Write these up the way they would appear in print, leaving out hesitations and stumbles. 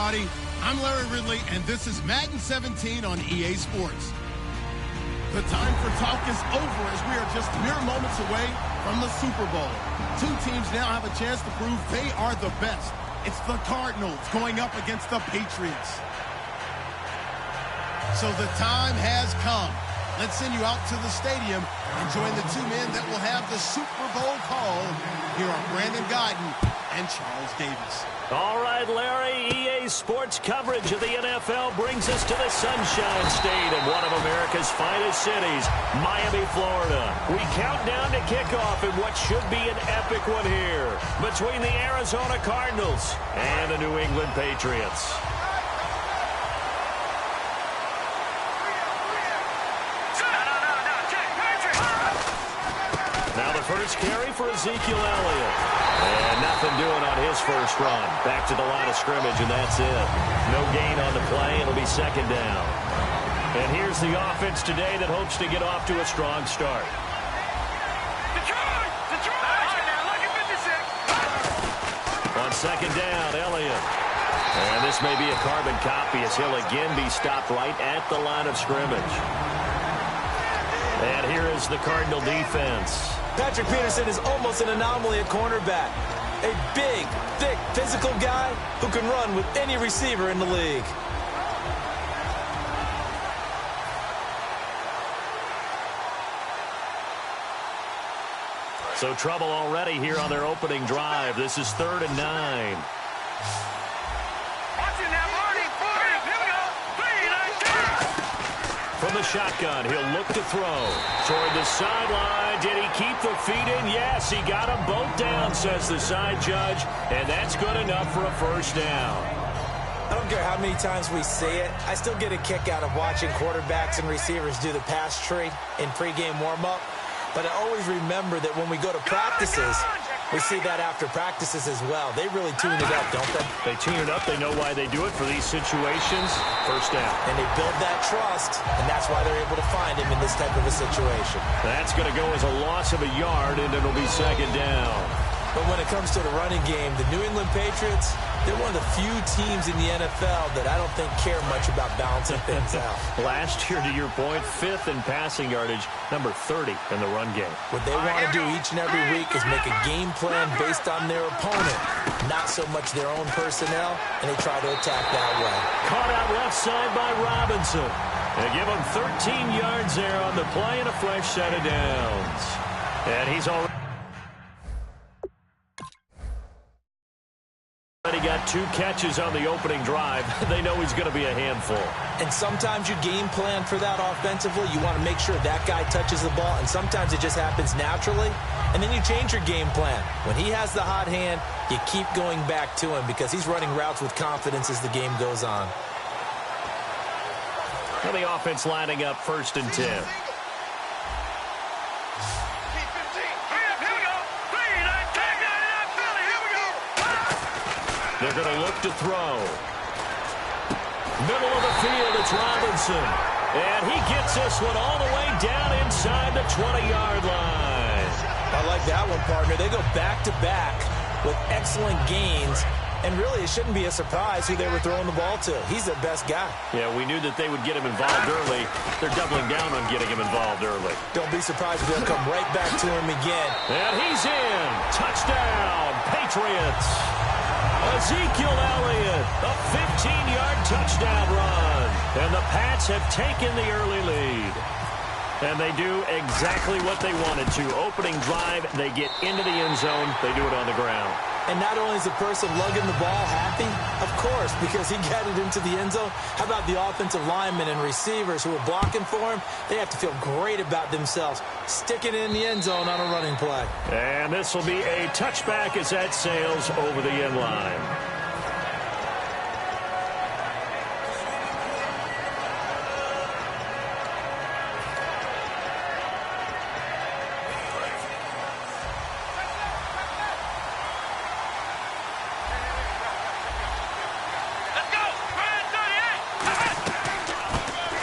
everybody. I'm Larry Ridley, and this is Madden 17 on EA Sports. The time for talk is over as we are just mere moments away from the Super Bowl. Two teams now have a chance to prove they are the best. It's the Cardinals going up against the Patriots. So the time has come. Let's send you out to the stadium and join the two men that will have the Super Bowl call. Here are Brandon Guyton and Charles Davis. All right, Larry, EA Sports coverage of the NFL brings us to the Sunshine State in one of America's finest cities, Miami, Florida. We count down to kickoff in what should be an epic one here between the Arizona Cardinals and the New England Patriots. Now the first carry for Ezekiel Elliott. And nothing doing on his first run. Back to the line of scrimmage, and that's it. No gain on the play. It'll be second down. And here's the offense today that hopes to get off to a strong start. On second down, Elliott. And this may be a carbon copy as he'll again be stopped right at the line of scrimmage. And here is the Cardinal defense. Patrick Peterson is almost an anomaly at cornerback. A big, thick, physical guy who can run with any receiver in the league. So trouble already here on their opening drive. This is 3rd and 9. From the shotgun, he'll look to throw. Toward the sideline, did he keep the feet in? Yes, he got them both down, says the side judge, and that's good enough for a first down. I don't care how many times we say it, I still get a kick out of watching quarterbacks and receivers do the pass tree in pregame warm-up. But I always remember that when we go to practices, we see that after practices as well. They really tune it up, don't they? They tune it up. They know why they do it for these situations. First down. And they build that trust, and that's why they're able to find him in this type of a situation. That's going to go as a loss of a yard, and it'll be second down. But when it comes to the running game, the New England Patriots, they're one of the few teams in the NFL that I don't think care much about balancing things out. Last year, to your point, 5th in passing yardage, number 30 in the run game. What they want to do each and every week is make a game plan based on their opponent, not so much their own personnel, and they try to attack that way. Caught out left side by Robinson. They give him 13 yards there on the play and a fresh set of downs. And he's already got 2 catches on the opening drive. They know he's going to be a handful. And sometimes you game plan for that offensively. You want to make sure that guy touches the ball, and sometimes it just happens naturally. And then you change your game plan. When he has the hot hand, you keep going back to him because he's running routes with confidence as the game goes on. Well, the offense lining up 1st and 10. They're going to look to throw. Middle of the field, it's Robinson. And he gets this one all the way down inside the 20-yard line. I like that one, partner. They go back-to-back with excellent gains. And really, it shouldn't be a surprise who they were throwing the ball to. He's their best guy. Yeah, we knew that they would get him involved early. They're doubling down on getting him involved early. Don't be surprised if they'll come right back to him again. And he's in. Touchdown, Patriots. Ezekiel Elliott, a 15-yard touchdown run. And the Pats have taken the early lead. And they do exactly what they wanted to. Opening drive, they get into the end zone. They do it on the ground. And not only is the person lugging the ball happy, of course, because he got it into the end zone. How about the offensive linemen and receivers who are blocking for him? They have to feel great about themselves, sticking it in the end zone on a running play. And this will be a touchback as that sails over the end line.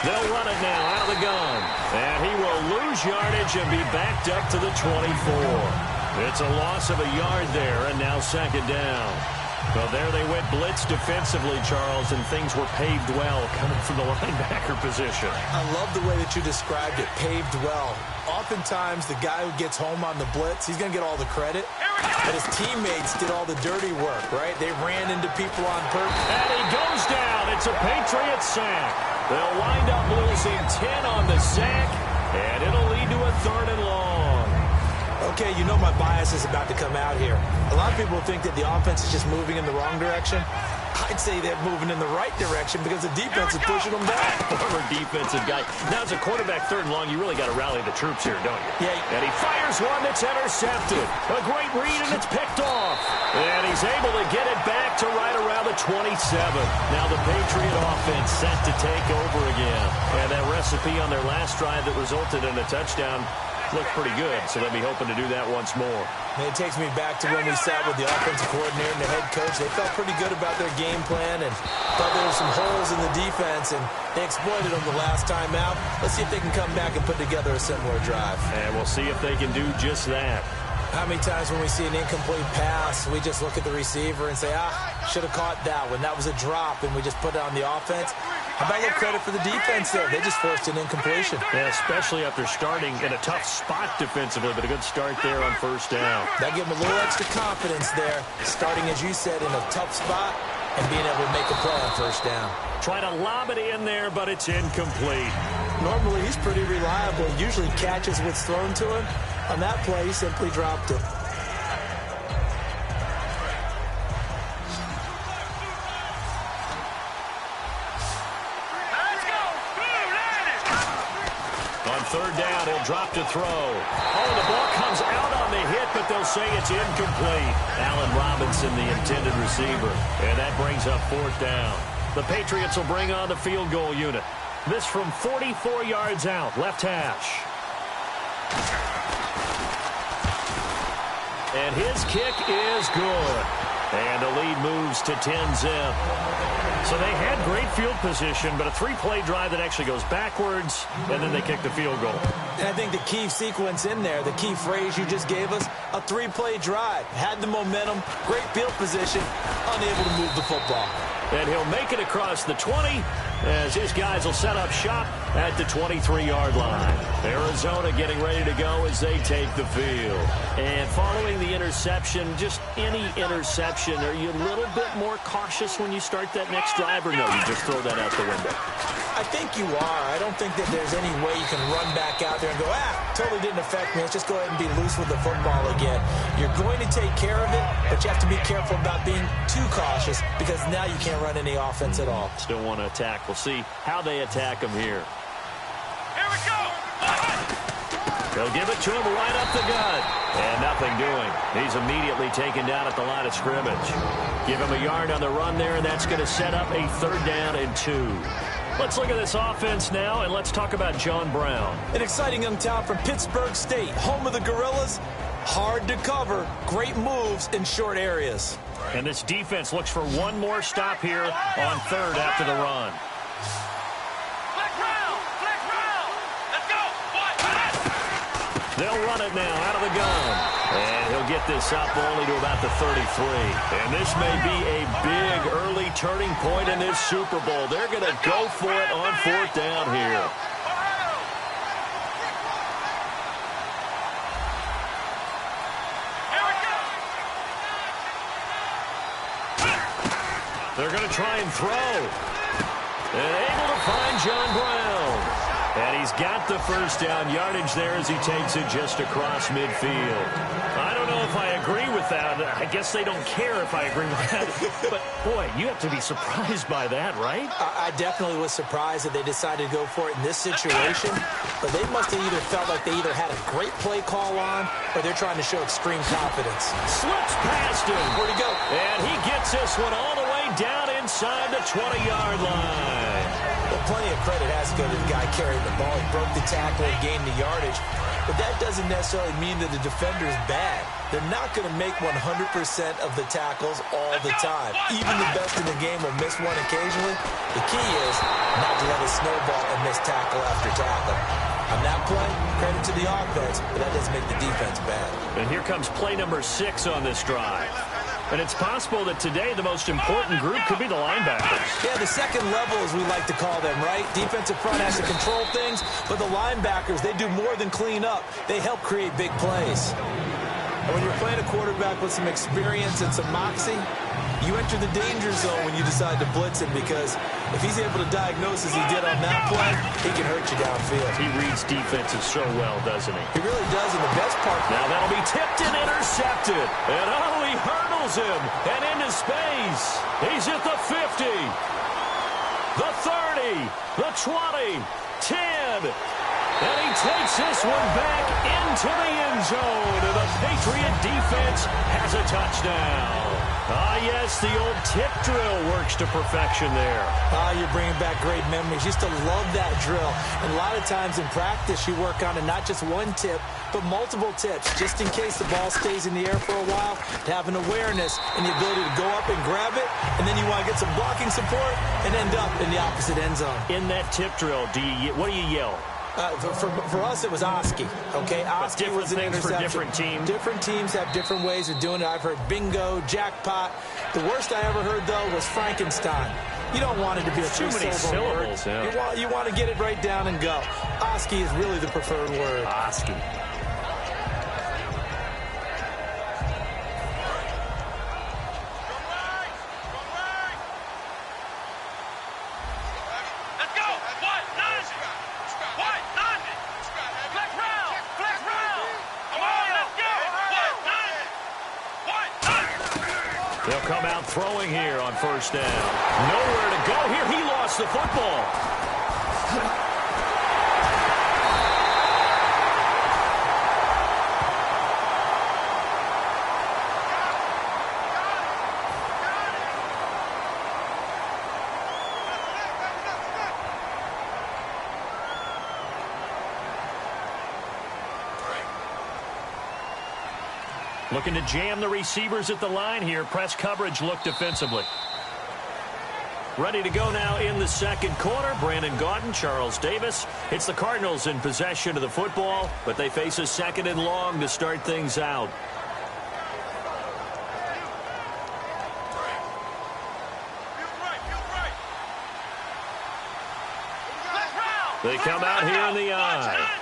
They'll run it now out of the gun. And he will lose yardage and be backed up to the 24. It's a loss of a yard there, and now second down. Well, there they went blitz defensively, Charles, and things were paved well coming from the linebacker position. I love the way that you described it, paved well. Oftentimes, the guy who gets home on the blitz, he's going to get all the credit, but his teammates did all the dirty work, right? They ran into people on purpose. And he goes down. It's a Patriot sack. They'll wind up losing 10 on the sack, and it'll lead to a 3rd and long. Okay, you know my bias is about to come out here. A lot of people think that the offense is just moving in the wrong direction. I'd say they're moving in the right direction because the defense is pushing them back. Former defensive guy. Now, as a quarterback 3rd and long, you really got to rally the troops here, don't you? Yeah. And he fires one that's intercepted. A great read, and it's picked off. And he's able to get it back to right around the 27. Now the Patriot offense set to take over again. And that recipe on their last drive that resulted in a touchdown looked pretty good, so they'll be hoping to do that once more. And it takes me back to when we sat with the offensive coordinator and the head coach. They felt pretty good about their game plan and thought there were some holes in the defense, and they exploited them the last time out. Let's see if they can come back and put together a similar drive. And we'll see if they can do just that. How many times when we see an incomplete pass, we just look at the receiver and say, should have caught that one. That was a drop, and we just put it on the offense. How about a little credit for the defense there? They just forced an incompletion. Yeah, especially after starting in a tough spot defensively, but a good start there on 1st down. That gave them a little extra confidence there, starting, as you said, in a tough spot and being able to make a play on 1st down. Try to lob it in there, but it's incomplete. Normally, he's pretty reliable. He usually catches what's thrown to him. On that play, he simply dropped it. On 3rd down, he'll drop to throw. Oh, the ball comes out on the hit, but they'll say it's incomplete. Allen Robinson, the intended receiver. And that brings up 4th down. The Patriots will bring on the field goal unit. This from 44 yards out, left hash. And his kick is good. And the lead moves to 10-zip. So they had great field position, but a 3-play drive that actually goes backwards, and then they kick the field goal. And I think the key sequence in there, the key phrase you just gave us, a 3-play drive. Had the momentum, great field position, unable to move the football. And he'll make it across the 20 as his guys will set up shop at the 23-yard line. Arizona getting ready to go as they take the field. And following the interception, just any interception, are you a little bit more cautious when you start that next drive, or no, you just throw that out the window? I think you are. I don't think that there's any way you can run back out there and go, totally didn't affect me. Let's just go ahead and be loose with the football again. You're going to take care of it, but you have to be careful about being too cautious because now you can't run any offense at all. Still want to attack. We'll see how they attack him here. Here we go. They'll give it to him right up the gut. And nothing doing. He's immediately taken down at the line of scrimmage. Give him a yard on the run there, and that's going to set up a 3rd down and 2. Let's look at this offense now, and let's talk about John Brown. An exciting young talent from Pittsburgh State, home of the Gorillas. Hard to cover, great moves in short areas. And this defense looks for one more stop here on 3rd after the run. Flag round. Let's go. They'll run it now out of the gun. And he'll get this up only to about the 33. And this may be a big early turning point in this Super Bowl. They're going to go for it on 4th down here. They're going to try and throw. And able to find John Brown. And he's got the 1st down yardage there as he takes it just across midfield. I don't know if I agree with that. I guess they don't care if I agree with that. But, boy, you have to be surprised by that, right? I definitely was surprised that they decided to go for it in this situation. But they must have either felt like they either had a great play call on or they're trying to show extreme confidence. Slips past him. Where'd he go? And he gets this one all the way down inside the 20-yard line. Well, plenty of credit has to go to the guy carrying the ball. He broke the tackle and gained the yardage. But that doesn't necessarily mean that the defender is bad. They're not going to make 100% of the tackles all the time. Even the best in the game will miss one occasionally. The key is not to let it snowball and miss tackle after tackle. On that play, credit to the offense, but that doesn't make the defense bad. And here comes play number 6 on this drive. And it's possible that today the most important group could be the linebackers. Yeah, the second level, as we like to call them, right? Defensive front has to control things, but the linebackers, they do more than clean up. They help create big plays. And when you're playing a quarterback with some experience and some moxie, you enter the danger zone when you decide to blitz him, because if he's able to diagnose as he did on that play, he can hurt you downfield. He reads defenses so well, doesn't he? He really does, and the best part... Now that'll be tipped and intercepted. And he hurdles him and into space. He's at the 50, the 30, the 20, 10. And he takes this one back into the end zone. And the Patriot defense has a touchdown. Ah, yes, the old tip drill works to perfection there. Ah, you're bringing back great memories. Used to love that drill. And a lot of times in practice, you work on it, not just one tip, but multiple tips, just in case the ball stays in the air for a while, to have an awareness and the ability to go up and grab it, and then you want to get some blocking support and end up in the opposite end zone. In that tip drill, what do you yell? For us, it was Oski, okay? Oski was an interception. For different teams. Different teams have different ways of doing it. I've heard bingo, jackpot. The worst I ever heard, though, was Frankenstein. You don't want it to be a too many syllables. Yeah. You want to get it right down and go. Oski is really the preferred word. Oski. They'll come out throwing here on first down. Nowhere to go here. He lost the football. Looking to jam the receivers at the line here. Press coverage look defensively. Ready to go now in the second quarter. Brandon Gaudin, Charles Davis. It's the Cardinals in possession of the football, but they face a second and long to start things out. They come out here in the eye.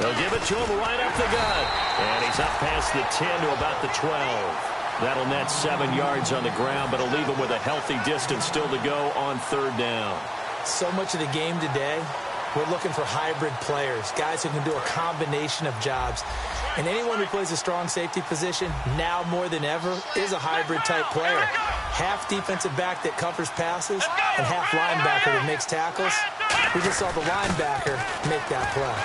They'll give it to him right up the gut. And he's up past the 10 to about the 12. That'll net 7 yards on the ground, but it'll leave him with a healthy distance still to go on third down. So much of the game today, we're looking for hybrid players, guys who can do a combination of jobs. And anyone who plays a strong safety position, now more than ever, is a hybrid-type player. Half defensive back that covers passes and half linebacker that makes tackles. We just saw the linebacker make that play.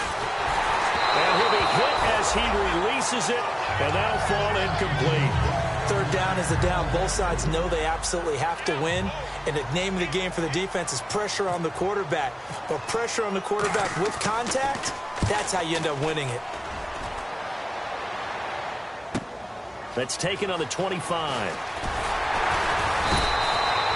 And he'll be hit as he releases it, and that'll fall incomplete. Third down is the down. Both sides know they absolutely have to win, and the name of the game for the defense is pressure on the quarterback. But pressure on the quarterback with contact, that's how you end up winning it. That's taken on the 25.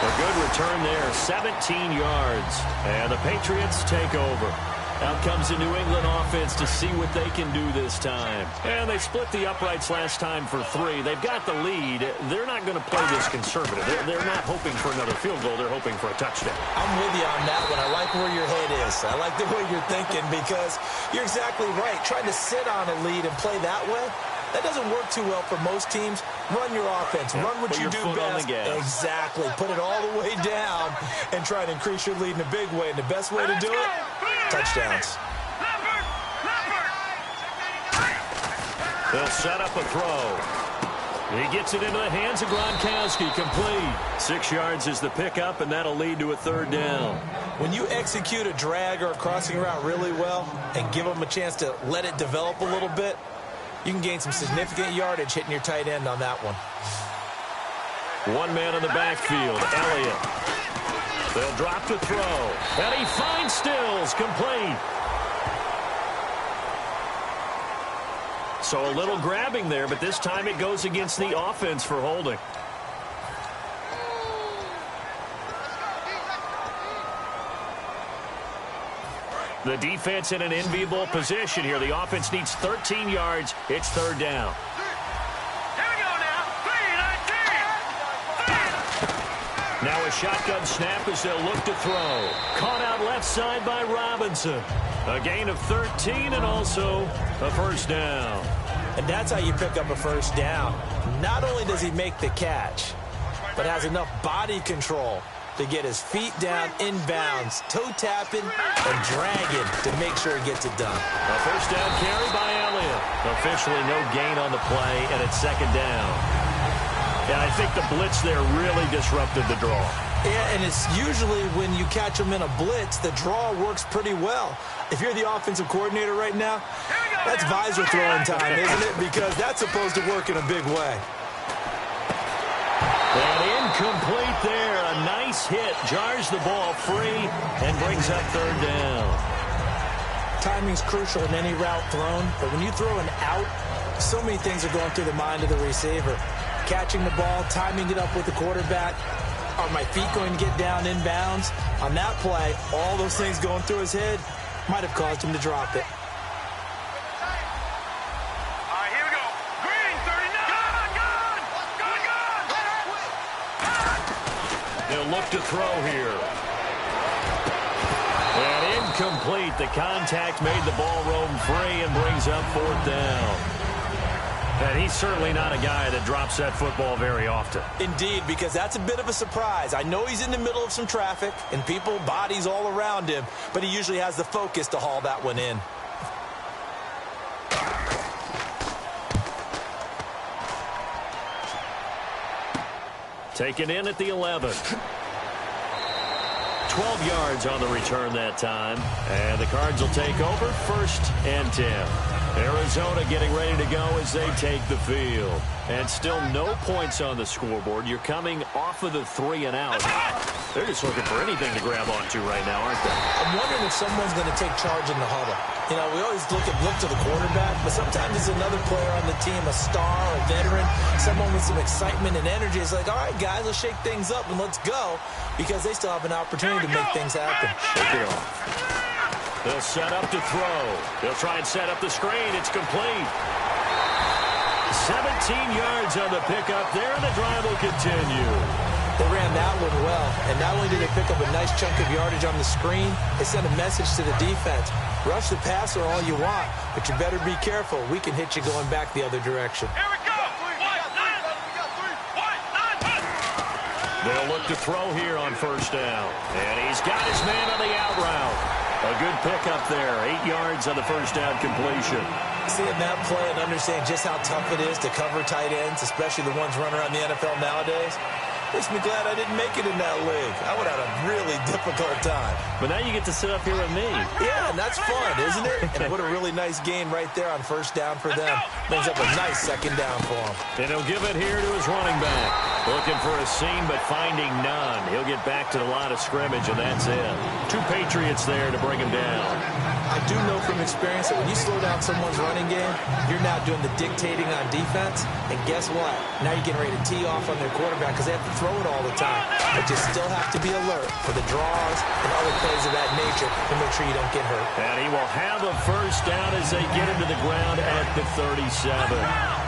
A good return there, 17 yards. And the Patriots take over. Out comes the New England offense to see what they can do this time. And they split the uprights last time for 3. They've got the lead. They're not going to play this conservative. They're not hoping for another field goal. They're hoping for a touchdown. I'm with you on that one. I like where your head is. I like the way you're thinking, because you're exactly right. Trying to sit on a lead and play that way, that doesn't work too well for most teams. Run your offense. Run what you do best. Exactly. Put it all the way down and try to increase your lead in a big way. And the best way to do it, touchdowns. They'll set up a throw. He gets it into the hands of Gronkowski. Complete. 6 yards is the pickup, and that'll lead to a third down. When you execute a drag or a crossing route really well and give them a chance to let it develop a little bit, you can gain some significant yardage hitting your tight end on that one. One man in the backfield, Elliott. They'll drop the throw. And he finds Stills, complete. So a little grabbing there, but this time it goes against the offense for holding. The defense in an enviable position here. The offense needs 13 yards. It's third down. Here we go now. 3-19. Now a shotgun snap as they'll look to throw. Caught out left side by Robinson. A gain of 13 and also a first down. And that's how you pick up a first down. Not only does he make the catch, but has enough body control to get his feet down inbounds, toe tapping, and dragging to make sure he gets it done. A first down carry by Elliott. Officially no gain on the play, and it's second down. And I think the blitz there really disrupted the draw. Yeah, and it's usually when you catch them in a blitz, the draw works pretty well. If you're the offensive coordinator right now, that's visor throwing time, isn't it? Because that's supposed to work in a big way. And incomplete there. A nice hit. Jars the ball free and brings up third down. Timing's crucial in any route thrown, but when you throw an out, so many things are going through the mind of the receiver. Catching the ball, timing it up with the quarterback. Are my feet going to get down inbounds? On that play, all those things going through his head might have caused him to drop it. All right, here we go. Green, 39. They'll look to throw here. And incomplete. The contact made the ball roam free and brings up fourth down. And he's certainly not a guy that drops that football very often. Indeed, because that's a bit of a surprise. I know he's in the middle of some traffic and people, bodies all around him, but he usually has the focus to haul that one in. Taken in at the 11. 12 yards on the return that time. And the Cards will take over first and 10. Arizona getting ready to go as they take the field. And still no points on the scoreboard. You're coming off of the 3 and out. They're just looking for anything to grab onto right now, aren't they? I'm wondering if someone's going to take charge in the huddle. You know, we always look to the quarterback, but sometimes it's another player on the team, a star, a veteran, someone with some excitement and energy. It's like, all right, guys, let's shake things up and let's go, because they still have an opportunity to make things happen. Shake it off. They'll set up to throw. They'll try and set up the screen. It's complete. 17 yards on the pickup there, and the drive will continue. They ran that one well, and not only did they pick up a nice chunk of yardage on the screen, they sent a message to the defense. Rush the passer all you want, but you better be careful. We can hit you going back the other direction. Here we go. They'll look to throw here on first down. And he's got his man on the out route. A good pickup there. 8 yards on the first down completion. Seeing that play and understanding just how tough it is to cover tight ends, especially the ones running around the NFL nowadays, makes me glad I didn't make it in that league. I would have had a really difficult time. But now you get to sit up here with me. Yeah, and that's fun, isn't it? And what a really nice gain right there on first down for them. Brings up a nice second down for him. And he'll give it here to his running back. Looking for a seam, but finding none. He'll get back to the line of scrimmage, and that's it. 2 Patriots there to bring him down. I do know from experience that when you slow down someone's running game, you're now doing the dictating on defense. And guess what? Now you're getting ready to tee off on their quarterback because they have to throw it all the time. But you still have to be alert for the draws and other plays of that nature to make sure you don't get hurt. And he will have a first down as they get him to the ground at the 37.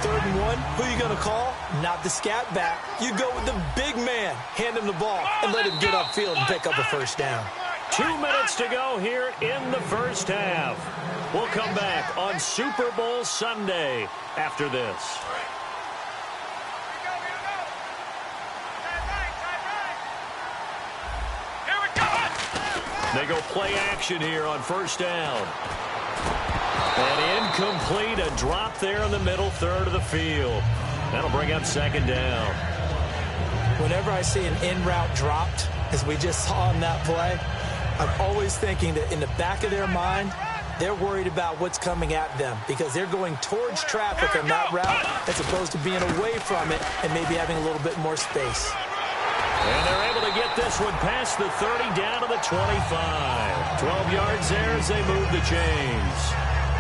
3rd and 1, who are you going to call? Not the scat back. You go with the big man. Hand him the ball and let him get upfield and pick up a first down. 2 minutes to go here in the first half. We'll come back on Super Bowl Sunday after this. They go play action here on first down. And incomplete, a drop there in the middle third of the field. That'll bring up second down. Whenever I see an in-route dropped, as we just saw in that play, I'm always thinking that in the back of their mind, they're worried about what's coming at them because they're going towards traffic on that route as opposed to being away from it and maybe having a little bit more space. And they're able to get this one past the 30 down to the 25. 12 yards there as they move the chains.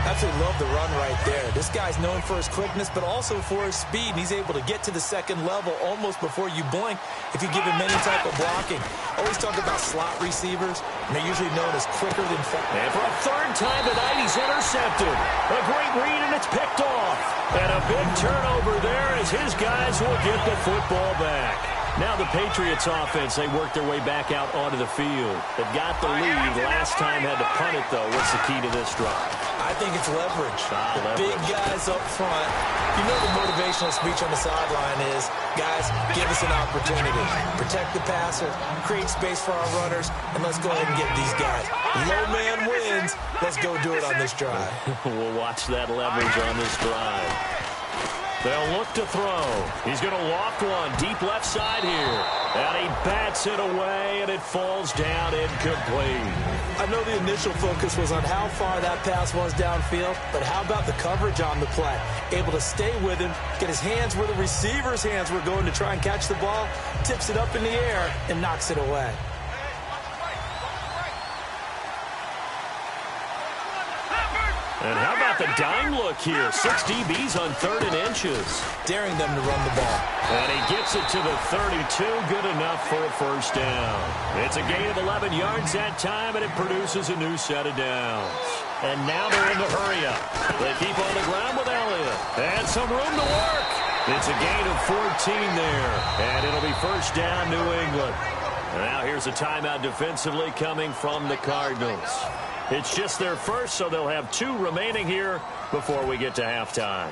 Absolutely love the run right there. This guy's known for his quickness, but also for his speed. And he's able to get to the second level almost before you blink if you give him any type of blocking. Always talk about slot receivers, and they're usually known as quicker than fast. And for a third time tonight, he's intercepted. A great read, and it's picked off. And a big turnover there as his guys will get the football back. Now the Patriots offense, they work their way back out onto the field. They've got the lead. Last time had to punt it, though. What's the key to this drive? I think it's leverage. Leverage. Big guys up front. You know the motivational speech on the sideline is, guys, give us an opportunity. Protect the passer, create space for our runners, and let's go ahead and get these guys. Low man wins. Let's go do it on this drive. We'll watch that leverage on this drive. They'll look to throw. He's going to loft one deep left side here. And he bats it away, and it falls down incomplete. I know the initial focus was on how far that pass was downfield, but how about the coverage on the play? Able to stay with him, get his hands where the receiver's hands were going to try and catch the ball, tips it up in the air, and knocks it away. And how about the dime look here? 6 DBs on 3rd and inches. Daring them to run the ball. And he gets it to the 32. Good enough for a first down. It's a gain of 11 yards that time, and it produces a new set of downs. And now they're in the hurry-up. They keep on the ground with Elliott. And some room to work. It's a gain of 14 there. And it'll be first down, New England. And now here's a timeout defensively coming from the Cardinals. It's just their first, so they'll have 2 remaining here before we get to halftime.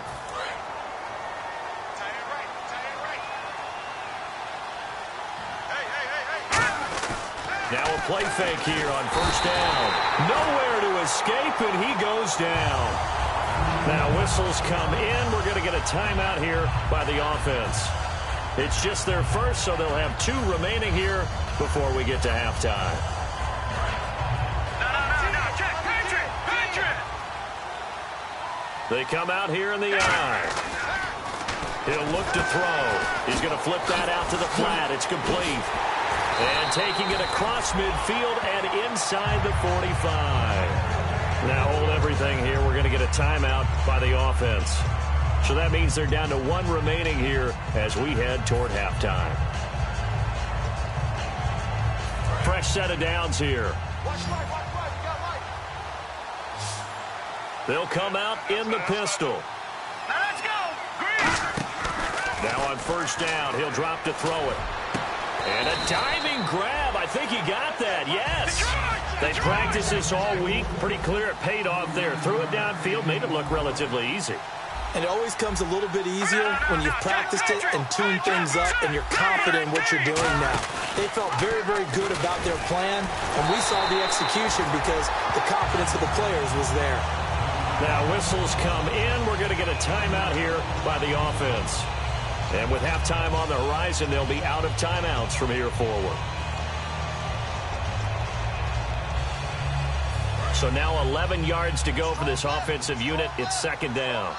Now a play fake here on first down. Nowhere to escape, and he goes down. Now whistles come in. We're going to get a timeout here by the offense. It's just their first, so they'll have 2 remaining here before we get to halftime. They come out here in the I. He'll look to throw. He's going to flip that out to the flat. It's complete. And taking it across midfield and inside the 45. Now hold everything here. We're going to get a timeout by the offense. So that means they're down to 1 remaining here as we head toward halftime. Fresh set of downs here. They'll come out in the pistol. Now let's go. Green. Now on first down, he'll drop to throw it. And a diving grab. I think he got that. Yes. They practiced this all week. Pretty clear it paid off there. Threw it downfield, made it look relatively easy. And it always comes a little bit easier when you've practiced it and tuned things up and you're confident in what you're doing now. They felt very, very good about their plan, and we saw the execution because the confidence of the players was there. Now whistles come in. We're going to get a timeout here by the offense. And with halftime on the horizon, they'll be out of timeouts from here forward. So now 11 yards to go for this offensive unit. It's second down.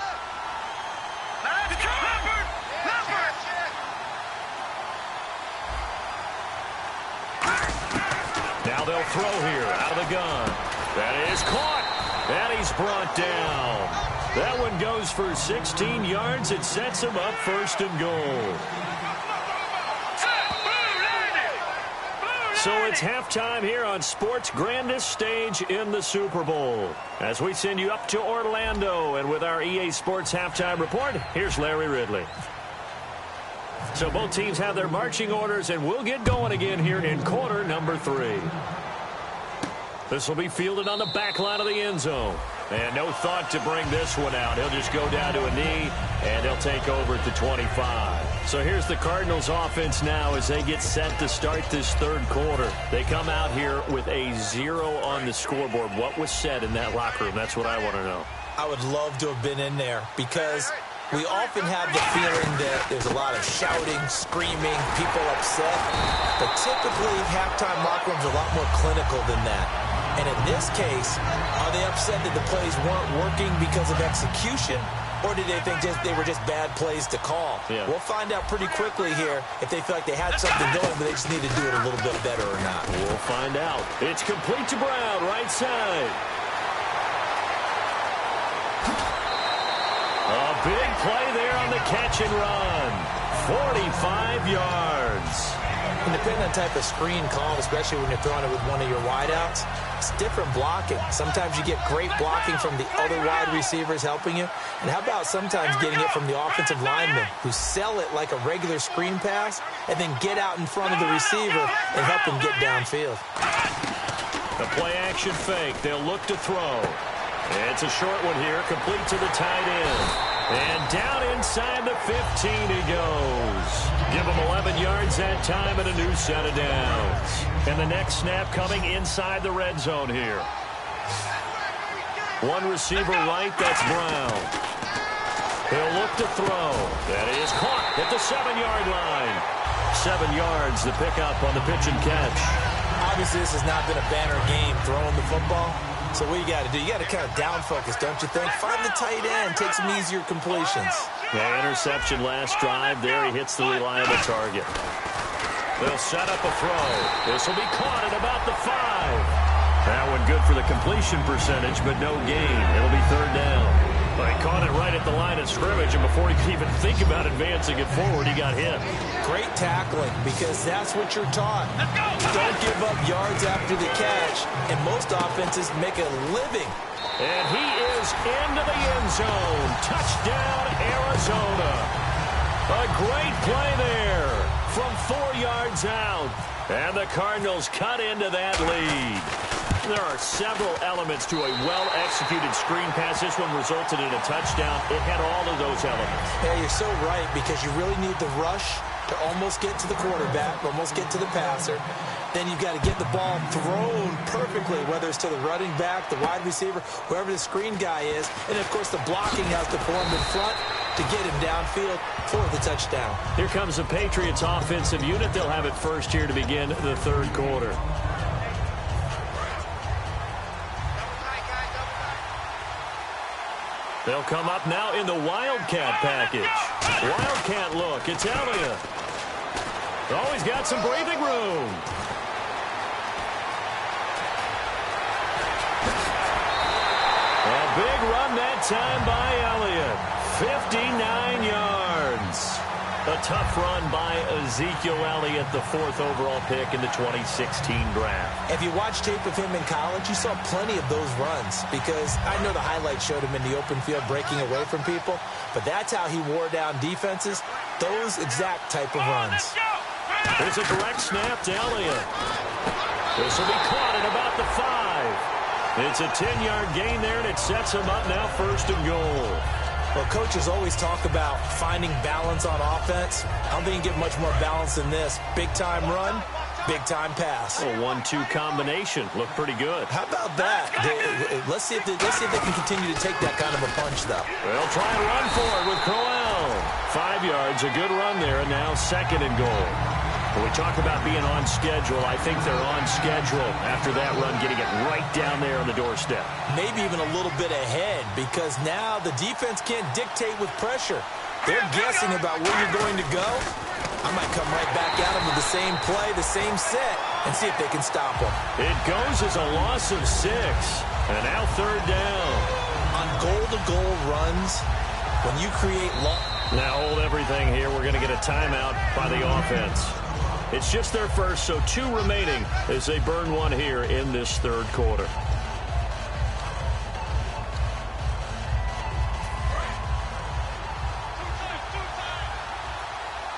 Now they'll throw here out of the gun. That is caught. And he's brought down. That one goes for 16 yards. It sets him up first and goal. So it's halftime here on sports' grandest stage in the Super Bowl. As we send you up to Orlando, and with our EA Sports halftime report, here's Larry Ridley. So both teams have their marching orders, and we'll get going again here in quarter number 3. This will be fielded on the back line of the end zone. And no thought to bring this one out. He'll just go down to a knee, and he'll take over at the 25. So here's the Cardinals offense now as they get set to start this third quarter. They come out here with a 0 on the scoreboard. What was said in that locker room? That's what I want to know. I would love to have been in there because we often have the feeling that there's a lot of shouting, screaming, people upset. But typically, halftime locker rooms are a lot more clinical than that. And in this case, are they upset that the plays weren't working because of execution, or did they think they were just bad plays to call? Yeah. We'll find out pretty quickly here if they feel like they had something going, but they just need to do it a little bit better or not. We'll find out. It's complete to Brown, right side. play there on the catch and run. 45 yards. And depending on the type of screen called, especially when you're throwing it with one of your wideouts, it's different blocking. Sometimes you get great blocking from the other wide receivers helping you. And how about sometimes getting it from the offensive linemen who sell it like a regular screen pass and then get out in front of the receiver and help him get downfield. The play-action fake. They'll look to throw. It's a short one here, complete to the tight end. And down inside the 15 he goes. Give him 11 yards that time and a new set of downs. And the next snap coming inside the red zone here. One receiver right, that's Brown. He'll look to throw. That is caught at the 7-yard line. 7 yards, the pickup on the pitch and catch. Obviously, this has not been a banner game throwing the football. So what you got to do, you got to kind of down focus, don't you think? Find the tight end, take some easier completions. Yeah, interception last drive. There he hits the reliable target. They'll set up a throw. This will be caught at about the 5. That one good for the completion percentage, but no gain. It'll be third down. Well, he caught it right at the line of scrimmage, and before he could even think about advancing it forward, he got hit. Great tackling, because that's what you're taught. Don't give up yards after the catch, and most offenses make a living. And he is into the end zone. Touchdown, Arizona. A great play there from 4 yards out. And the Cardinals cut into that lead. There are several elements to a well-executed screen pass. This one resulted in a touchdown. It had all of those elements. Yeah, you're so right, because you really need the rush to almost get to the quarterback, almost get to the passer. Then you've got to get the ball thrown perfectly, whether it's to the running back, the wide receiver, whoever the screen guy is. And, of course, the blocking has to form in front to get him downfield for the touchdown. Here comes the Patriots offensive unit. They'll have it first here to begin the third quarter. They'll come up now in the Wildcat package. Wildcat look. It's Elliott. Oh, he's got some breathing room. A big run that time by Elliott. 59 yards. A tough run by Ezekiel Elliott, the 4th overall pick in the 2016 draft. If you watch tape of him in college, you saw plenty of those runs, because I know the highlights showed him in the open field breaking away from people, but that's how he wore down defenses, those exact type of runs. There's a direct snap to Elliott. This will be caught at about the 5. It's a 10-yard gain there, and it sets him up now first and goal. Well, coaches always talk about finding balance on offense. I don't think you get much more balance than this. Big-time run, big-time pass. A 1-2 combination. Looked pretty good. How about that? Let's see if they can continue to take that kind of a punch, though. They'll try and run for it with Crowell. 5 yards, a good run there, and now second and goal. When we talk about being on schedule, I think they're on schedule after that run, getting it right down there on the doorstep. Maybe even a little bit ahead, because now the defense can't dictate with pressure. They're guessing about where you're going to go. I might come right back at them with the same play, the same set, and see if they can stop them. It goes as a loss of 6, and now third down. On goal-to-goal runs, when you create Now hold everything here. We're going to get a timeout by the offense. It's just their first, so 2 remaining as they burn one here in this third quarter.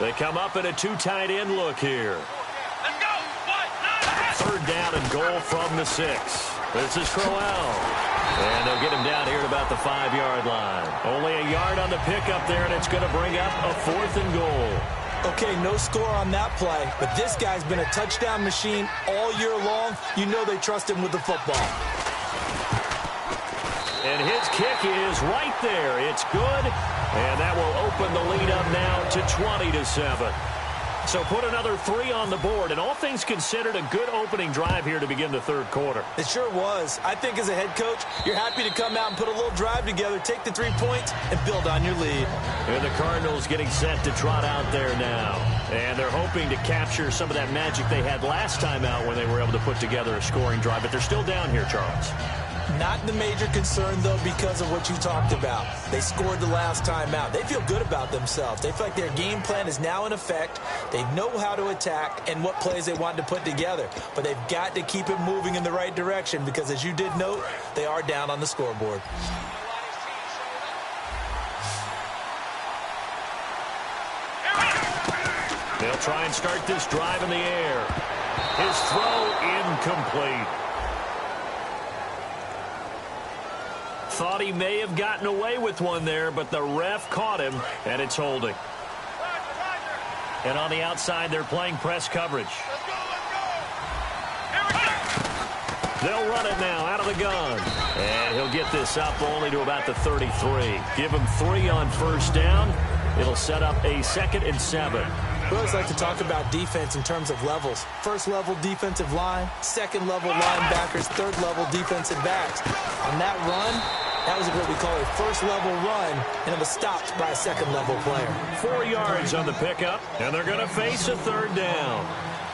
They come up in a 2 tight end look here. Let's go. 1, 9, 3rd down and goal from the 6. This is Crowell. And they'll get him down here at about the 5-yard line. Only a yard on the pickup there, and it's going to bring up a 4th and goal. Okay, no score on that play, but this guy's been a touchdown machine all year long. You know they trust him with the football. And his kick is right there. It's good, and that will open the lead up now to 20-7. So put another 3 on the board, and all things considered, a good opening drive here to begin the third quarter. It sure was. I think as a head coach, you're happy to come out and put a little drive together, take the 3 points, and build on your lead. And the Cardinals getting set to trot out there now. And they're hoping to capture some of that magic they had last time out when they were able to put together a scoring drive. But they're still down here, Charles. Not the major concern, though, because of what you talked about. They scored the last time out. They feel good about themselves. They feel like their game plan is now in effect. They know how to attack and what plays they want to put together. But they've got to keep it moving in the right direction because, as you did note, they are down on the scoreboard. They'll try and start this drive in the air. His throw incomplete. Thought he may have gotten away with one there, but the ref caught him, and it's holding. And on the outside, they're playing press coverage. They'll run it now out of the gun. And he'll get this up only to about the 33. Give him 3 on first down. It'll set up a 2nd and 7. We always like to talk about defense in terms of levels. First level defensive line, second level linebackers, third level defensive backs. On that run, that was what we call a first level run, and it was stopped by a second level player. 4 yards on the pickup, and they're going to face a 3rd down.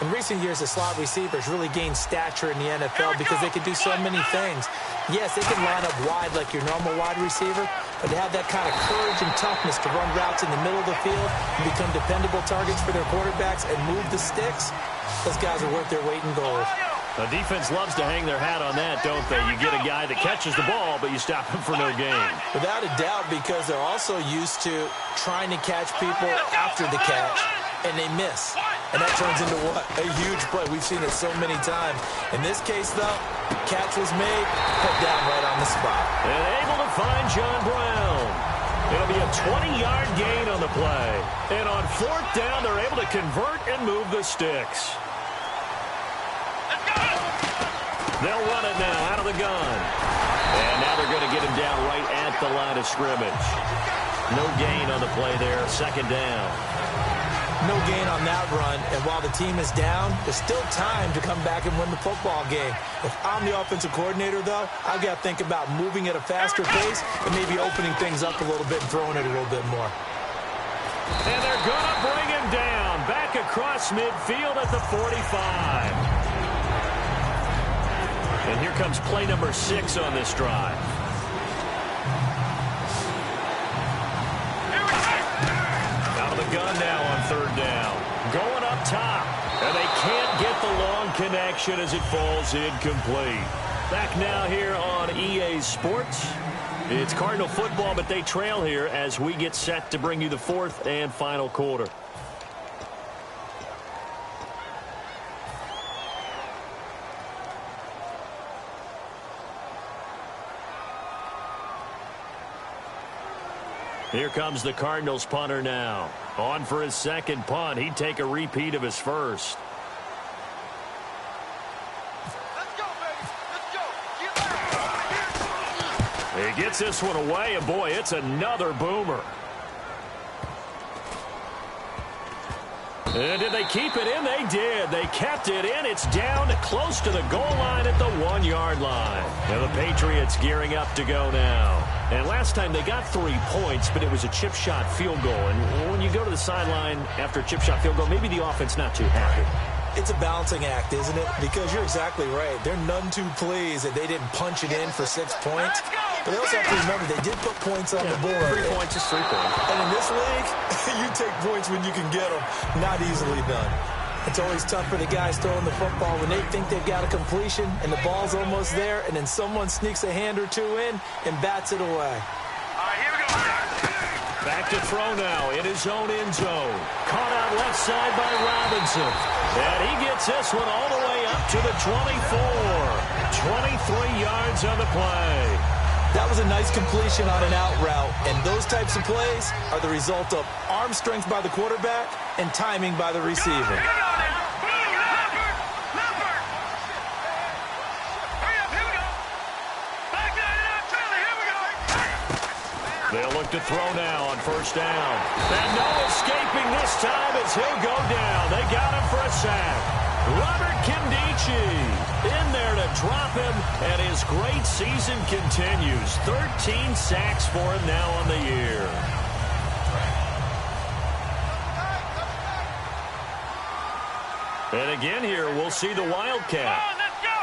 In recent years, the slot receivers really gained stature in the NFL because they can do so many things. Yes, they can line up wide like your normal wide receiver, but to have that kind of courage and toughness to run routes in the middle of the field and become dependable targets for their quarterbacks and move the sticks, those guys are worth their weight in gold. The defense loves to hang their hat on that, don't they? You get a guy that catches the ball, but you stop him for no gain. Without a doubt, because they're also used to trying to catch people after the catch, and they miss. And that turns into what? A huge play. We've seen it so many times. In this case, though, catch was made, put down right on the spot. And able to find John Brown. It'll be a 20-yard gain on the play. And on 4th down, they're able to convert and move the sticks. They'll run it now out of the gun. And now they're going to get him down right at the line of scrimmage. No gain on the play there, 2nd down. No gain on that run, and while the team is down, there's still time to come back and win the football game. If I'm the offensive coordinator, though, I've got to think about moving at a faster pace and maybe opening things up a little bit and throwing it a little bit more. And they're going to bring him down back across midfield at the 45. And here comes play number 6 on this drive. Out of the gun now on 3rd down. Going up top. And they can't get the long connection as it falls incomplete. Back now here on EA Sports. It's Cardinal football, but they trail here as we get set to bring you the 4th and final quarter. Here comes the Cardinals punter now. On for his 2nd punt. He'd take a repeat of his first. Let's go, baby. Let's go. He gets this one away, and boy, it's another boomer. And did they keep it in? They did. They kept it in. It's down close to the goal line at the 1-yard line. And the Patriots gearing up to go now. And last time they got 3 points, but it was a chip shot field goal. And when you go to the sideline after a chip shot field goal, maybe the offense not too happy. It's a balancing act, isn't it? Because you're exactly right. They're none too pleased that they didn't punch it in for 6 points. But they also have to remember they did put points on the board. 3 points is 3 points. And in this league, you take points when you can get them. Not easily done. It's always tough for the guys throwing the football when they think they've got a completion and the ball's almost there, and then someone sneaks a hand or two in and bats it away. All right, here we go. Back to throw now in his own end zone. Caught out left side by Robinson. And he gets this one all the way up to the 24. 23 yards on the play. That was a nice completion on an out route, and those types of plays are the result of arm strength by the quarterback and timing by the receiver. Here we go now. Leopard. Hurry up, here we go. Back that it up, Charlie, here we go. They'll look to throw now on 1st down. And no escaping this time as he'll go down. They got him for a sack. Robert Kimdichie in there to drop him, and his great season continues. 13 sacks for him now on the year. And again here, we'll see the Wildcat. Come on, let's go.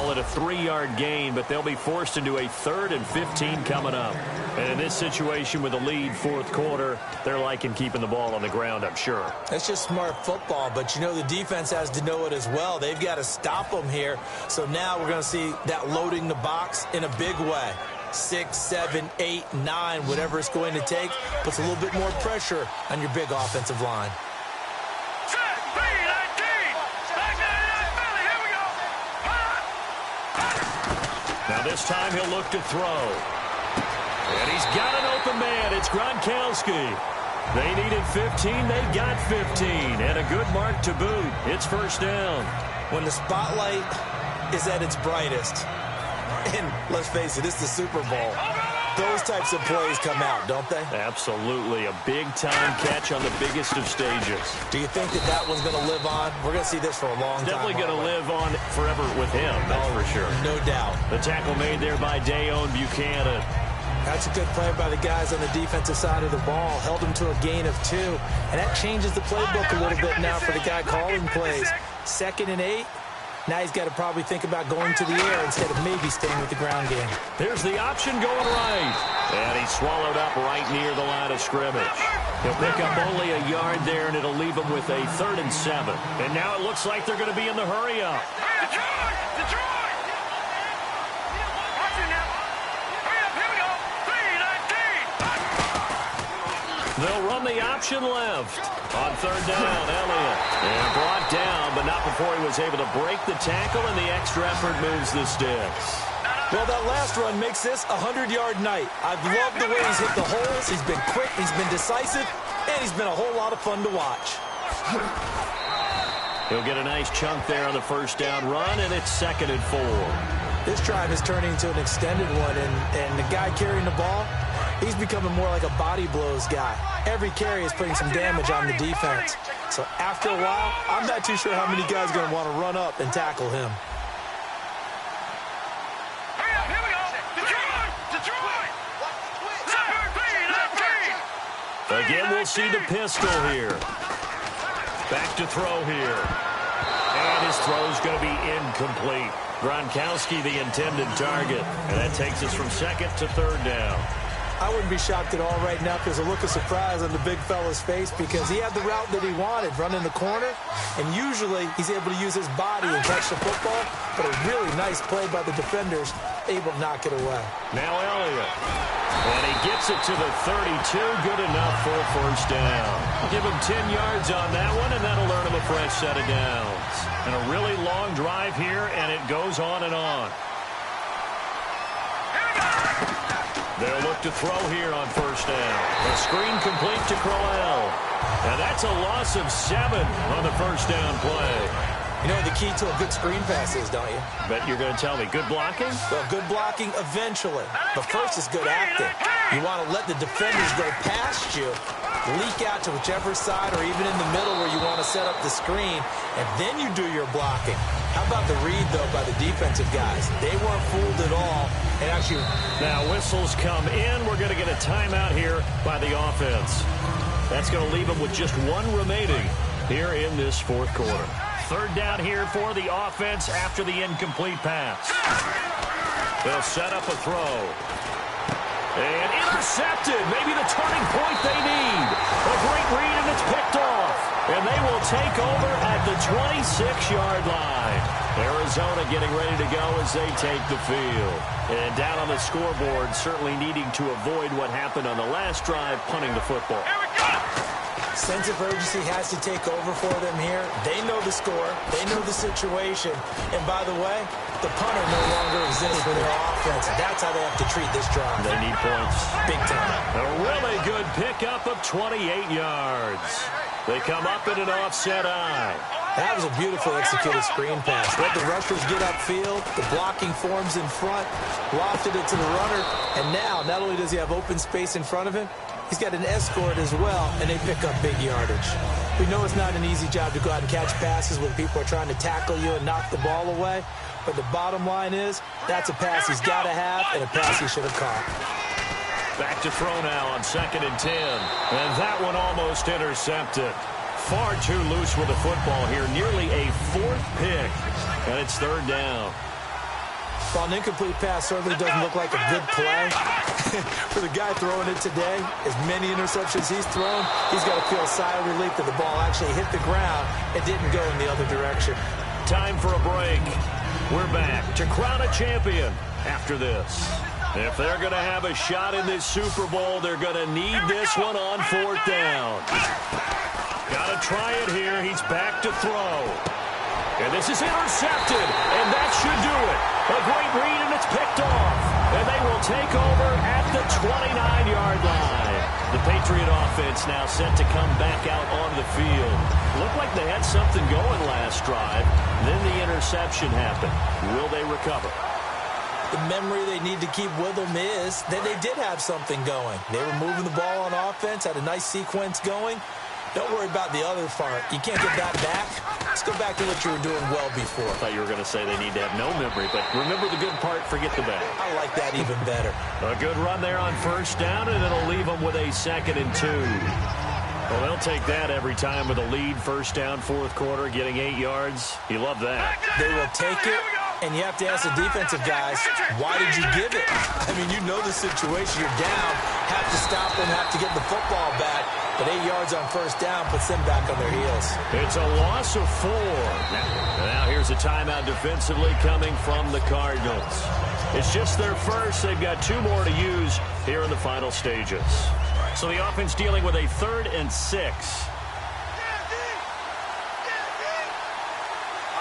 call it a 3-yard gain, but they'll be forced into a 3rd and 15 coming up. And in this situation with a lead fourth quarter, they're liking keeping the ball on the ground, I'm sure. That's just smart football, but you know the defense has to know it as well. They've got to stop them here. So now we're going to see that loading the box in a big way. 6, 7, 8, 9, whatever it's going to take, puts a little bit more pressure on your big offensive line. Now this time he'll look to throw. And he's got an open man. It's Gronkowski. They needed 15. They got 15. And a good mark to boot. It's first down. When the spotlight is at its brightest, and let's face it, it's the Super Bowl, those types of plays come out, don't they? Absolutely. A big-time catch on the biggest of stages. Do you think that that one's going to live on? We're going to see this for a long time. Definitely going to live on forever with him, that's for sure. No doubt. The tackle made there by Dayon Buchanan. That's a good play by the guys on the defensive side of the ball. Held him to a gain of 2. And that changes the playbook a little bit now for the guy calling plays. 2nd and 8. Now he's got to probably think about going to the air instead of maybe staying with the ground game. Here's the option going right. And he's swallowed up right near the line of scrimmage. He'll pick up only a yard there, and it'll leave him with a 3rd and 7. And now it looks like they're going to be in the hurry-up. Detroit! Watch it now. Hurry up, here we go. 3-19. They'll run the option left. On 3rd down, Elliott. And brought down, but not before he was able to break the tackle, and the extra effort moves the sticks. Well, that last run makes this a 100-yard night. I've loved the way he's hit the holes. He's been quick, he's been decisive, and he's been a whole lot of fun to watch. He'll get a nice chunk there on the first down run, and it's 2nd and 4. This drive is turning into an extended one, and the guy carrying the ball, he's becoming more like a body blows guy. Every carry is putting some damage on the defense. So after a while, I'm not too sure how many guys are going to want to run up and tackle him. Hurry up, here we go. Detroit! Again, we'll see the pistol here. Back to throw here. And his throw's going to be incomplete. Gronkowski, the intended target. And that takes us from 2nd to 3rd down. I wouldn't be shocked at all right now because a look of surprise on the big fella's face because he had the route that he wanted, running the corner, and usually he's able to use his body and catch the football, but a really nice play by the defenders, able to knock it away. Now Elliott. And he gets it to the 32, good enough for a first down. Give him 10 yards on that one, and that'll earn him a fresh set of downs. And a really long drive here, and it goes on and on. They'll look to throw here on first down. A screen complete to Crowell. And that's a loss of 7 on the first down play. You know what the key to a good screen pass is, don't you? Bet you're going to tell me. Good blocking? Well, good blocking eventually. But first is good acting. You want to let the defenders go past you, leak out to whichever side or even in the middle where you want to set up the screen, and then you do your blocking. How about the read, though, by the defensive guys? They weren't fooled at all. And actually, now whistles come in. We're going to get a timeout here by the offense. That's going to leave them with just 1 remaining here in this fourth quarter. 3rd down here for the offense after the incomplete pass. They'll set up a throw. And intercepted. Maybe the turning point they need. A great read, and it's picked off. And they will take over at the 26-yard line. Arizona getting ready to go as they take the field. And down on the scoreboard, certainly needing to avoid what happened on the last drive, punting the football. sense of urgency has to take over for them here. They know the score. They know the situation. And by the way, the punter no longer exists for their offense. That's how they have to treat this drive. They need points. Big time. A really good pickup of 28 yards. They come up in an offset eye. That was a beautiful executed screen pass. Let the rushers get upfield. The blocking forms in front. Lofted it to the runner. And now, not only does he have open space in front of him, he's got an escort as well, and they pick up big yardage. We know it's not an easy job to go out and catch passes when people are trying to tackle you and knock the ball away. But the bottom line is, that's a pass he's got to have and a pass he should have caught. Back to throw now on 2nd and 10. And that one almost intercepted. Far too loose with the football here. Nearly a 4th pick. And it's 3rd down. While an incomplete pass certainly doesn't look like a good play, for the guy throwing it today, as many interceptions he's thrown, he's got to feel a sigh of relief that the ball actually hit the ground and didn't go in the other direction. Time for a break. We're back to crown a champion after this. If they're going to have a shot in this Super Bowl, they're going to need this one on 4th down. Got to try it here. He's back to throw. And this is intercepted, and that should do it. A great read, and it's picked off. And they will take over at the 29-yard line. The Patriot offense now set to come back out onto the field. Looked like they had something going last drive. Then the interception happened. Will they recover? The memory they need to keep with them is that they did have something going. They were moving the ball on offense, had a nice sequence going. Don't worry about the other part. You can't get that back. Let's go back to what you were doing well before. I thought you were going to say they need to have no memory, but remember the good part, forget the bad. I like that even better. A good run there on 1st down, and it'll leave them with a 2nd and 2. Well, they'll take that every time with a lead. 1st down, 4th quarter, getting 8 yards. You love that. They will take it, and you have to ask the defensive guys, why did you give it? I mean, you know the situation. You're down, have to stop them, have to get the football back. But 8 yards on 1st down puts them back on their heels. It's a loss of 4. Now here's a timeout defensively coming from the Cardinals. It's just their first. They've got 2 more to use here in the final stages. So the offense dealing with a 3rd and 6. All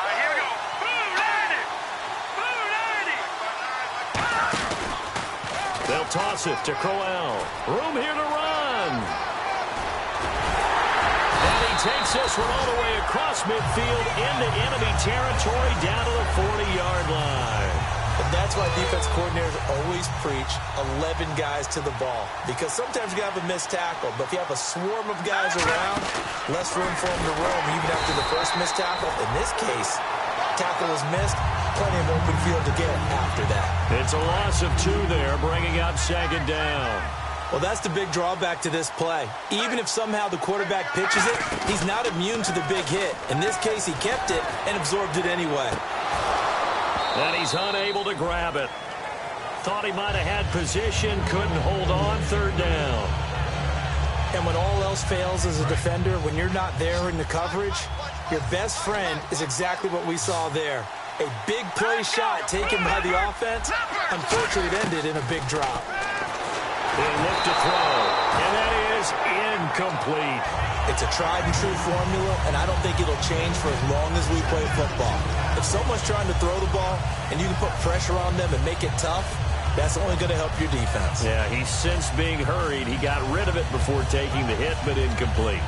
right, here we go. Boom, 90. They'll toss it to Crowell. Room here to run. Takes this one all the way across midfield into enemy territory down to the 40-yard line. And that's why defense coordinators always preach 11 guys to the ball. Because sometimes you have a missed tackle, but if you have a swarm of guys around, less room for them to roam even after the first missed tackle. In this case, tackle is missed, plenty of open field to get after that. It's a loss of 2 there, bringing up 2nd down. Well, that's the big drawback to this play. Even if somehow the quarterback pitches it, he's not immune to the big hit. In this case, he kept it and absorbed it anyway. And he's unable to grab it. Thought he might have had position, couldn't hold on. 3rd down. And when all else fails as a defender, when you're not there in the coverage, your best friend is exactly what we saw there. A big play shot taken by the offense. Unfortunately, it ended in a big drop. He'll look to throw, and that is incomplete. It's a tried-and-true formula, and I don't think it'll change for as long as we play football. If someone's trying to throw the ball and you can put pressure on them and make it tough, that's only going to help your defense. Yeah, he's since being hurried. He got rid of it before taking the hit, but incomplete.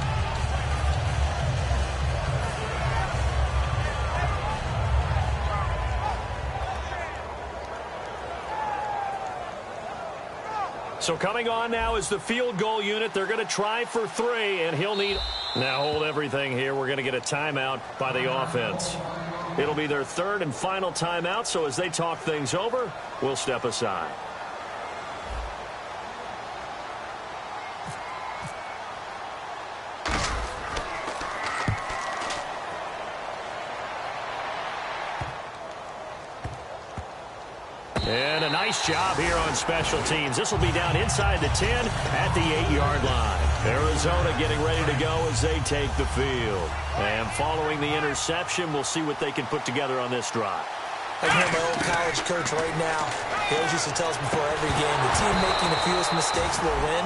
So coming on now is the field goal unit. They're going to try for 3, and he'll need... Now hold everything here. We're going to get a timeout by the offense. It'll be their 3rd and final timeout, so as they talk things over, we'll step aside. And a nice job here on special teams. This will be down inside the 10 at the 8-yard line. Arizona getting ready to go as they take the field. And following the interception, we'll see what they can put together on this drive. I can hear my old college coach right now. He always used to tell us before every game, the team making the fewest mistakes will win.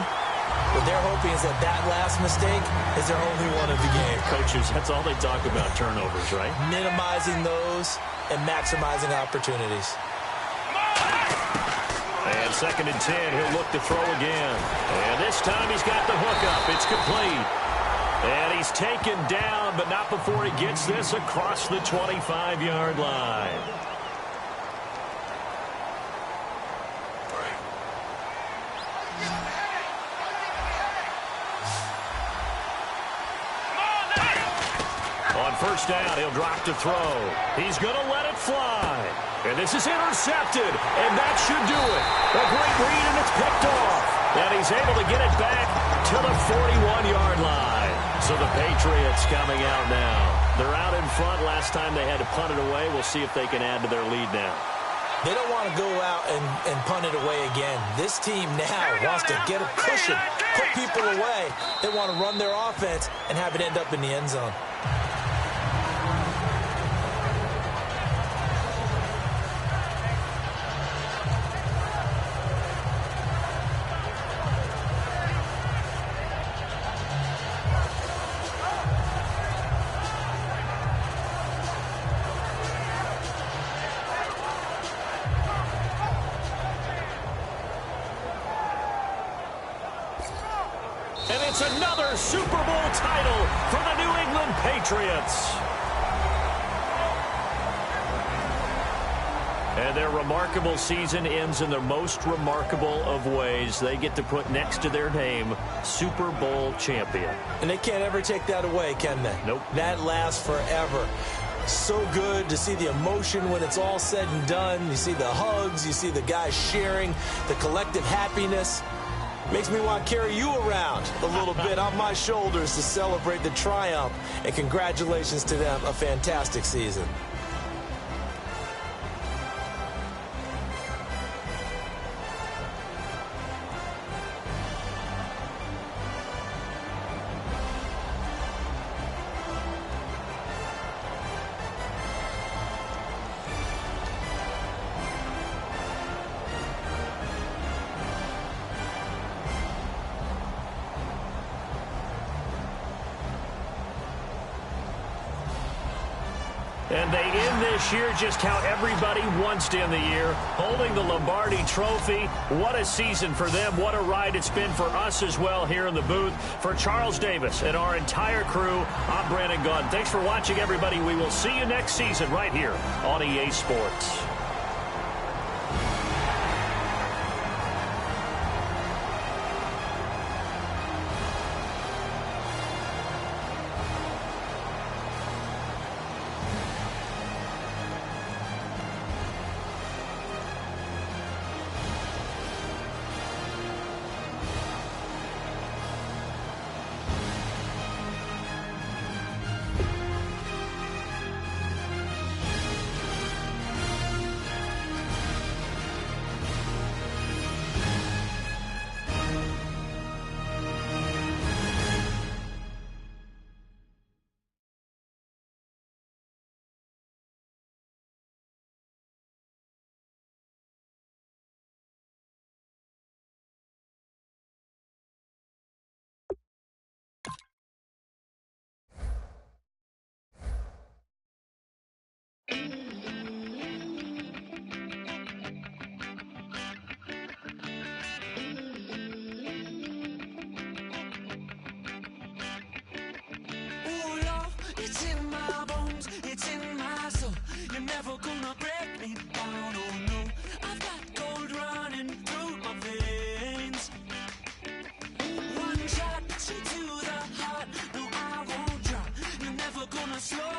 What they're hoping is that that last mistake is their only one of the game. Coaches, that's all they talk about, turnovers, right? Minimizing those and maximizing opportunities. And 2nd and 10, he'll look to throw again. And this time he's got the hook up. It's complete. And he's taken down, but not before he gets this across the 25-yard line. On 1st down, he'll drop to throw. He's going to let it fly. And this is intercepted, and that should do it. A great read, and it's picked off. And he's able to get it back to the 41-yard line. So the Patriots coming out now. They're out in front. Last time they had to punt it away. We'll see if they can add to their lead now. They don't want to go out and punt it away again. This team now wants to get a cushion, put people away. They want to run their offense and have it end up in the end zone. And it's another Super Bowl title for the New England Patriots. And their remarkable season ends in the most remarkable of ways. They get to put next to their name, Super Bowl champion. And they can't ever take that away, can they? Nope. That lasts forever. So good to see the emotion when it's all said and done. You see the hugs, you see the guys sharing, the collective happiness. Makes me want to carry you around a little bit on my shoulders to celebrate the triumph. And congratulations to them, a fantastic season. And they end this year just how everybody wants to end the year, holding the Lombardi Trophy. What a season for them. What a ride it's been for us as well here in the booth. For Charles Davis and our entire crew, I'm Brandon Gunn. Thanks for watching, everybody. We will see you next season right here on EA Sports. It's in my bones, it's in my soul. You're never gonna break me down, oh no. I've got gold running through my veins. One shot, straight to the heart. No, I won't drop. You're never gonna slow